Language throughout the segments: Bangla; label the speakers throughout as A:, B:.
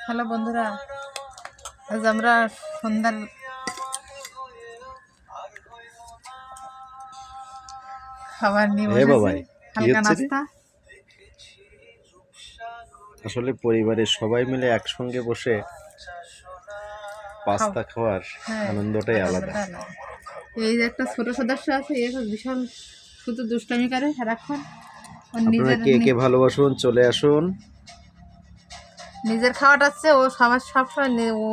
A: হ্যালো বন্ধুরা, আজ আমরা সন্ধ্যার খাবার নিয়ে বসেছি, হালকা নাস্তা।
B: আসলে পরিবারের সবাই মিলে একসঙ্গে বসে পাস্তা খাওয়ার আনন্দটাই আলাদা।
A: এই যে একটা ছোট সদস্য আছে, এ বিশাল শুধু দুষ্টামি করে সারাক্ষণ।
B: আপনারা কে কে ভালোবাসুন, চলে আসুন।
A: নিজের খাওয়াটা আছে, ও সবার সবসময় ও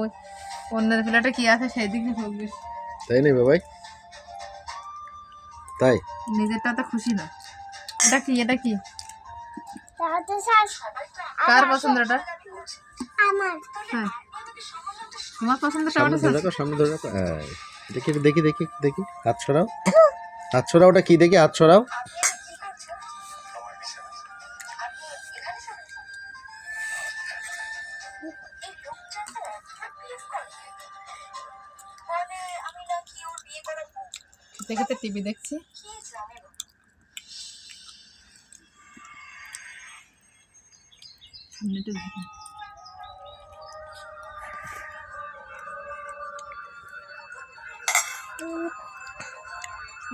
A: অন্যের প্লেটে কি আছে সেই দিকে থাকবে,
B: তাই না বাবাই? তাই
A: নিজেরটা তো খুশি না। এটা কি, এটা কি, কার পছন্দ? এটা আমার। হ্যাঁ, তোমার পছন্দ।
B: সামনে ধরে রাখো, সামনে ধরে রাখো। দেখি দেখি দেখি দেখি, হাত ছড়াও, হাত ছড়াও। ওটা কি দেখি, হাত ছড়াও।
A: দেখে তো টিভি দেখছি।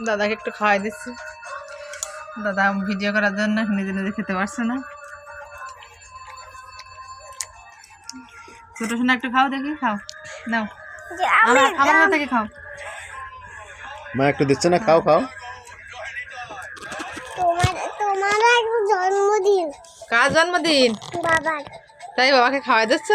A: দাদাকে একটু খাওয়াই দিচ্ছি। দাদা ভিডিও করার জন্য নিজে নিজে খেতে পারছে না। ছোট সোনা একটু খাও, দেখি, খাও, নাও, আমার হাত থেকে খাও।
B: মা একটু দিচ্ছে না, খাও খাও।
C: তোমার জন্মদিন।
A: কার জন্মদিন?
C: বাবার।
A: তাই বাবাকে খাওয়াই দিচ্ছ?